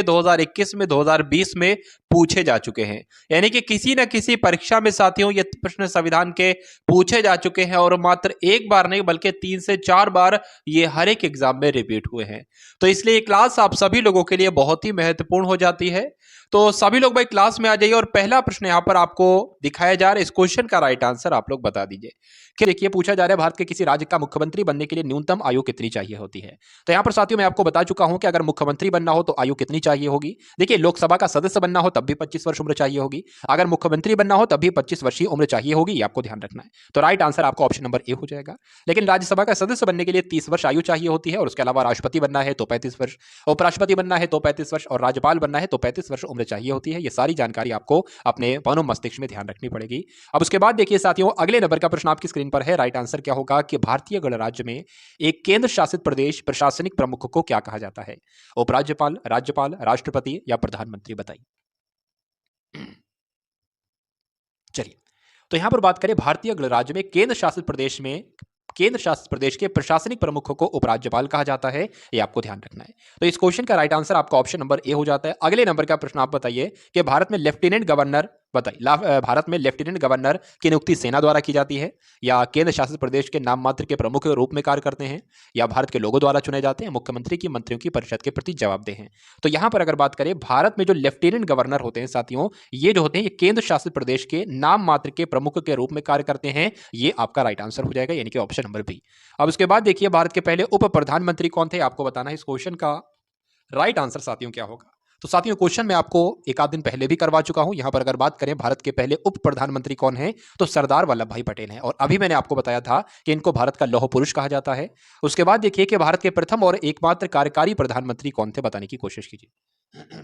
2021 में, 2020 में पूछे जा चुके हैं। यानी कि किसी न किसी परीक्षा में साथियों ये प्रश्न संविधान के पूछे जा चुके हैं और मात्र एक बार नहीं बल्कि 3 से 4 बार ये हर एक एग्जाम में रिपीट हुए हैं। तो इसलिए ये क्लास आप सभी लोगों के लिए बहुत ही महत्वपूर्ण हो जाती है। तो सभी लोग भाई क्लास में आ जाइए और पहला प्रश्न यहां पर आपको दिखाया जा रहा है। इस क्वेश्चन का राइट आंसर आप लोग बता दीजिए। कि देखिए पूछा जा रहा है भारत के किसी राज्य का मुख्यमंत्री बनने के लिए न्यूनतम आयु कितनी चाहिए होती है। तो यहां पर साथियों मैं आपको बता चुका हूं कि अगर मुख्यमंत्री बनना हो तो आयु कितनी चाहिए होगी। देखिए लोकसभा का सदस्य बनना हो तब भी 25 वर्ष उम्र चाहिए होगी, अगर मुख्यमंत्री बनना हो तब भी 25 वर्षीय उम्र चाहिए होगी, ये आपको ध्यान रखना है। तो राइट आंसर आपको ऑप्शन नंबर ए हो जाएगा। लेकिन राज्यसभा का सदस्य बनने के लिए 30 वर्ष आयु चाहिए होती है और उसके अलावा राष्ट्रपति बनना है तो 35 वर्ष, उपराष्ट्रपति बनना है तो 35 वर्ष और राज्यपाल बनना है तो 35 वर्ष उम्र चाहिए होती है। ये सारी जानकारी आपको अपने मानव मस्तिष्क में ध्यान रखनी पड़ेगी। अब उसके बाद देखिए साथियों अगले नंबर का प्रश्न आपकी स्क्रीन पर है। राइट आंसर क्या होगा कि भारतीय गणराज्य में एक केंद्र शासित प्रदेश प्रशासनिक प्रमुख को क्या कहा जाता है। उपराज्यपाल, राज्यपाल, राष्ट्रपति या प्रधानमंत्री बताइए। चलिए तो यहां पर बात करें भारतीय गणराज्य में केंद्र शासित प्रदेश में केंद्र शासित प्रदेश के प्रशासनिक प्रमुख को उपराज्यपाल कहा जाता है, ये आपको ध्यान रखना है। तो इस क्वेश्चन का राइट आंसर आपका ऑप्शन नंबर ए हो जाता है। अगले नंबर का प्रश्न आप बताइए कि भारत में लेफ्टिनेंट गवर्नर बताइए, भारत में लेफ्टिनेंट गवर्नर की नियुक्ति सेना द्वारा की जाती है या केंद्र शासित प्रदेश के नाम मात्र के प्रमुख के रूप में कार्य करते हैं या भारत के लोगों द्वारा चुने जाते हैं, मुख्यमंत्री की मंत्रियों की परिषद के प्रति जवाबदेह हैं। तो यहां पर अगर बात करें भारत में जो लेफ्टिनेंट गवर्नर होते हैं साथियों, ये जो होते हैं ये केंद्र शासित प्रदेश के नाम मात्र के प्रमुख के रूप में कार्य करते हैं, ये आपका राइट आंसर हो जाएगा, यानी कि ऑप्शन नंबर बी। अब उसके बाद देखिए भारत के पहले उप प्रधानमंत्री कौन थे, आपको बताना है। इस क्वेश्चन का राइट आंसर साथियों क्या होगा। तो साथियों क्वेश्चन मैं आपको एक आध दिन पहले भी करवा चुका हूं। यहां पर अगर बात करें भारत के पहले उप प्रधानमंत्री कौन है तो सरदार वल्लभ भाई पटेल हैं और अभी मैंने आपको बताया था कि इनको भारत का लौह पुरुष कहा जाता है। उसके बाद देखिए कि भारत के प्रथम और एकमात्र कार्यकारी प्रधानमंत्री कौन थे, बताने की कोशिश कीजिए।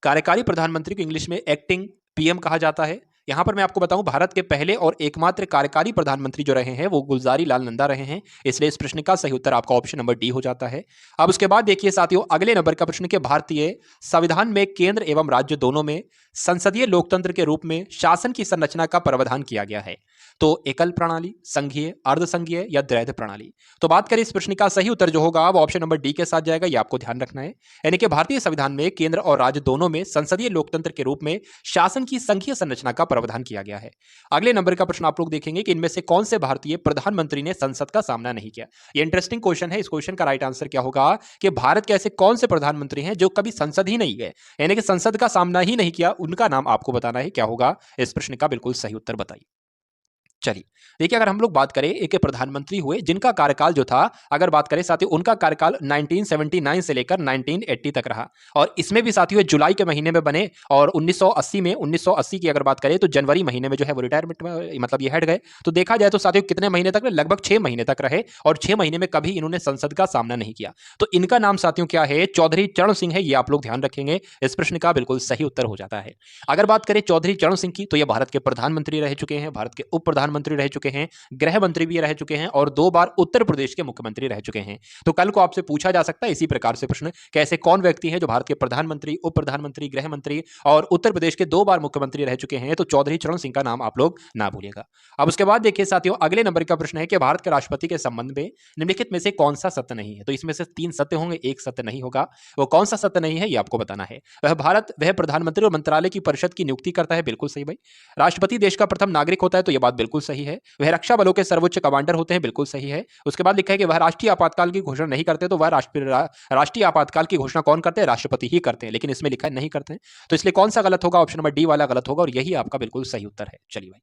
कार्यकारी प्रधानमंत्री को इंग्लिश में एक्टिंग पीएम कहा जाता है। यहां पर मैं आपको बताऊं भारत के पहले और एकमात्र कार्यकारी प्रधानमंत्री जो रहे हैं वो गुलजारी लाल नंदा रहे हैं, इसलिए इस प्रश्न का सही उत्तर आपका ऑप्शन नंबर डी हो जाता है। अब उसके बाद देखिए साथियों अगले नंबर का प्रश्न के भारतीय संविधान में केंद्र एवं राज्य दोनों में संसदीय लोकतंत्र के रूप में शासन की संरचना का प्रावधान किया गया है। तो एकल प्रणाली, संघीय, अर्धसंघीय या द्वैध प्रणाली। तो बात करें इस प्रश्न का सही उत्तर जो होगा वो ऑप्शन नंबर डी के साथ जाएगा, ये आपको ध्यान रखना है। यानी कि भारतीय संविधान में केंद्र और राज्य दोनों में संसदीय लोकतंत्र के रूप में शासन की संघीय संरचना का प्रावधान किया गया है। अगले नंबर का प्रश्न आप लोग देखेंगे कि इनमें से कौन से भारतीय प्रधानमंत्री ने संसद का सामना नहीं किया। ये इंटरेस्टिंग क्वेश्चन है। इस क्वेश्चन का राइट आंसर क्या होगा कि भारत के ऐसे कौन से प्रधानमंत्री हैं जो कभी संसद ही नहीं गए, यानी कि संसद का सामना ही नहीं किया, उनका नाम आपको बताना है। क्या होगा इस प्रश्न का बिल्कुल सही उत्तर बताइए। चलिए देखिए अगर हम लोग बात करें एक प्रधानमंत्री हुए जिनका कार्यकाल जो था, अगर बात करें साथियों उनका कार्यकाल 1979 से लेकर 1980 तक रहा और इसमें भी साथियों जुलाई के महीने में बने और 1980 की अगर बात करें तो जनवरी महीने में जो है वो रिटायरमेंट में मतलब ये हट गए। तो देखा जाए तो साथियों कितने महीने तक, लगभग 6 महीने तक रहे और 6 महीने में कभी इन्होंने संसद का सामना नहीं किया। तो इनका नाम साथियों क्या है, चौधरी चरण सिंह है, ये आप लोग ध्यान रखेंगे। इस प्रश्न का बिल्कुल सही उत्तर हो जाता है। अगर बात करें चौधरी चरण सिंह की तो ये भारत के प्रधानमंत्री रह चुके हैं, भारत के उप प्रधानमंत्री रह चुके हैं, गृह मंत्री भी रह चुके हैं और 2 बार उत्तर प्रदेश के मुख्यमंत्री रह चुके हैं। तो कल को आपसे पूछा जा सकता है इसी प्रकार से प्रश्न कि ऐसे कौन व्यक्ति हैं जो भारत के प्रधानमंत्री, उप प्रधानमंत्री, गृह मंत्री और उत्तर प्रदेश के 2 बार मुख्यमंत्री रह चुके हैं। तो चौधरी चरण सिंह का नाम आप लोग ना भूलिएगा। अब उसके बाद देखिए साथियों अगले नंबर का प्रश्न है कि भारत के राष्ट्रपति के संबंध में निम्नलिखित में से कौन सा सत्य नहीं है। तो इसमें से 3 सत्य होंगे, एक सत्य नहीं होगा। वो कौन सा सत्य नहीं है ये आपको बताना है। वह प्रधानमंत्री और मंत्रालय की परिषद की नियुक्ति करता है, बिल्कुल सही भाई। राष्ट्रपति देश का प्रथम नागरिक होता है, तो यह बात बिल्कुल सही है। वह रक्षा बलों के सर्वोच्च कमांडर होते हैं, बिल्कुल सही है। उसके बाद लिखा है कि वह राष्ट्रीय आपातकाल की घोषणा नहीं करते, तो वह राष्ट्रीय आपातकाल की घोषणा कौन करते हैं, राष्ट्रपति ही करते हैं, लेकिन इसमें लिखा है नहीं करते हैं। तो इसलिए कौन सा गलत होगा, ऑप्शन नंबर डी वाला गलत होगा और यही आपका बिल्कुल सही उत्तर है। चलिए भाई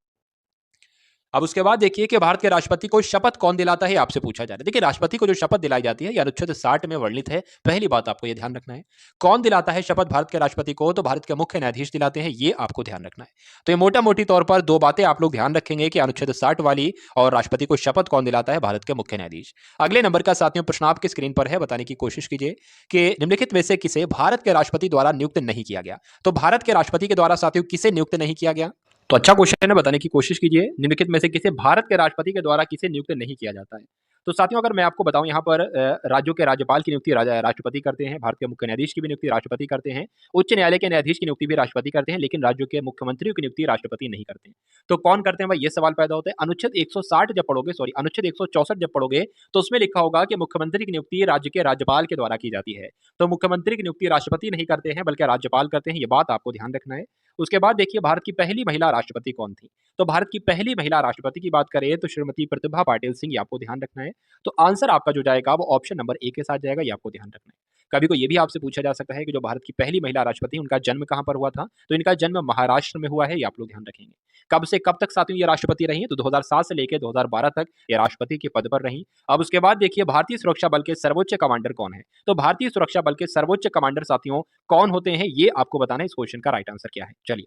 अब उसके बाद देखिए कि भारत के राष्ट्रपति को शपथ कौन दिलाता है, आपसे पूछा जा रहा है। देखिए राष्ट्रपति को जो शपथ दिलाई जाती है यह अनुच्छेद 60 में वर्णित है। पहली बात आपको यह ध्यान रखना है। कौन दिलाता है शपथ भारत के राष्ट्रपति को, तो भारत के मुख्य न्यायाधीश दिलाते हैं, ये आपको ध्यान रखना है। तो ये मोटा मोटी तौर पर 2 बातें आप लोग ध्यान रखेंगे कि अनुच्छेद 60 वाली और राष्ट्रपति को शपथ कौन दिलाता है, भारत के मुख्य न्यायाधीश। अगले नंबर का साथियों प्रश्न आपकी स्क्रीन पर है, बताने की कोशिश कीजिए कि निम्नलिखित में से किसे भारत के राष्ट्रपति द्वारा नियुक्त नहीं किया गया। तो भारत के राष्ट्रपति के द्वारा साथियों किसे नियुक्त नहीं किया गया, तो अच्छा क्वेश्चन है, बताने की कोशिश कीजिए। निम्नलिखित में से किसे भारत के राष्ट्रपति के द्वारा किसे नियुक्त नहीं किया जाता है। तो साथियों अगर मैं आपको बताऊं यहाँ पर राज्यों के राज्यपाल की नियुक्ति राष्ट्रपति करते हैं, भारत के मुख्य न्यायाधीश की भी नियुक्ति राष्ट्रपति करते हैं, उच्च न्यायालय के न्यायाधीश की नियुक्ति भी राष्ट्रपति करते हैं, लेकिन राज्यों के मुख्यमंत्रियों की नियुक्ति राष्ट्रपति नहीं करते हैं। तो कौन करते हैं भाई, ये सवाल पैदा होता है। अनुच्छेद 160 जब पढ़ोगे, सॉरी अनुच्छेद 164 जब पढ़ोगे तो उसमें लिखा होगा कि मुख्यमंत्री की नियुक्ति राज्य के राज्यपाल के द्वारा की जाती है। तो मुख्यमंत्री की नियुक्ति राष्ट्रपति नहीं करते हैं बल्कि राज्यपाल करते हैं, ये बात आपको ध्यान रखना है। उसके बाद देखिए भारत की पहली महिला राष्ट्रपति कौन थी। तो भारत की पहली महिला राष्ट्रपति की बात करें तो श्रीमती प्रतिभा पाटिल सिंह, ये आपको ध्यान रखना है। तो आंसर आपका जो जाएगा वो ऑप्शन नंबर ए के साथ जाएगा, ये आपको ध्यान रखना है। कभी को ये भी आपसे पूछा जा सकता है कि जो भारत की पहली महिला राष्ट्रपति उनका जन्म कहां पर हुआ था, तो इनका जन्म महाराष्ट्र में हुआ है, ये आप लोग ध्यान रखेंगे। कब से कब तक साथियों ये राष्ट्रपति रही, तो 2007 से लेकर 2012 तक ये राष्ट्रपति के पद पर रही। अब उसके बाद देखिए भारतीय सुरक्षा बल के सर्वोच्च कमांडर कौन है। तो भारतीय सुरक्षा बल के सर्वोच्च कमांडर साथियों कौन होते हैं, ये आपको बताना है। इस क्वेश्चन का राइट आंसर क्या है, चलिए।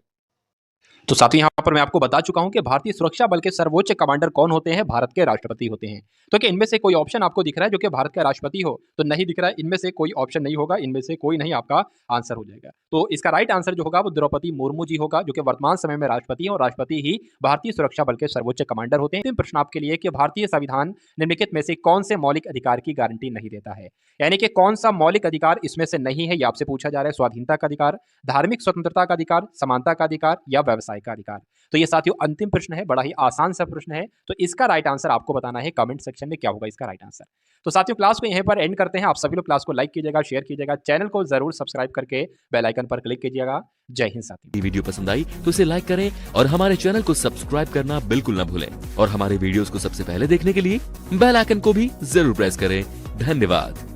तो साथियों यहाँ पर मैं आपको बता चुका हूं कि भारतीय सुरक्षा बल के सर्वोच्च कमांडर कौन होते हैं, भारत के राष्ट्रपति होते हैं। तो क्या इनमें से कोई ऑप्शन आपको दिख रहा है जो कि भारत का राष्ट्रपति हो, तो नहीं दिख रहा है, इनमें से कोई ऑप्शन नहीं होगा, इनमें से कोई नहीं आपका आंसर हो जाएगा। तो इसका राइट आंसर जो होगा वो द्रौपदी मुर्मू जी होगा, जो कि वर्तमान समय में राष्ट्रपति है और राष्ट्रपति ही भारतीय सुरक्षा बल के सर्वोच्च कमांडर होते हैं। अंतिम प्रश्न आपके लिए कि भारतीय संविधान निम्नलिखित में से कौन से मौलिक अधिकार की गारंटी नहीं देता है, यानी कि कौन सा मौलिक अधिकार इसमें से नहीं है, ये आपसे पूछा जा रहा है। स्वाधीनता का अधिकार, धार्मिक स्वतंत्रता का अधिकार, समानता का अधिकार या व्यवसाय का अधिकार। तो ये साथियों अंतिम प्रश्न है, बड़ा ही आसान सा प्रश्न है। तो इसका राइट आंसर आपको बताना है कमेंट सेक्शन में, क्या होगा इसका राइट आंसर। तो साथियों क्लास को यहीं पर एंड करते हैं। आप सभी लोग क्लास को लाइक कीजिएगा, शेयर कीजिएगा, चैनल को जरूर सब्सक्राइब करके बेल आइकन पर क्लिक कीजिएगा। जय हिंद साथियों। ये वीडियो पसंद आई तो इसे लाइक करें और हमारे चैनल को सब्सक्राइब करना बिल्कुल ना भूलें और हमारे वीडियोस को सबसे पहले देखने के लिए बेल आइकन को भी जरूर प्रेस करें। धन्यवाद।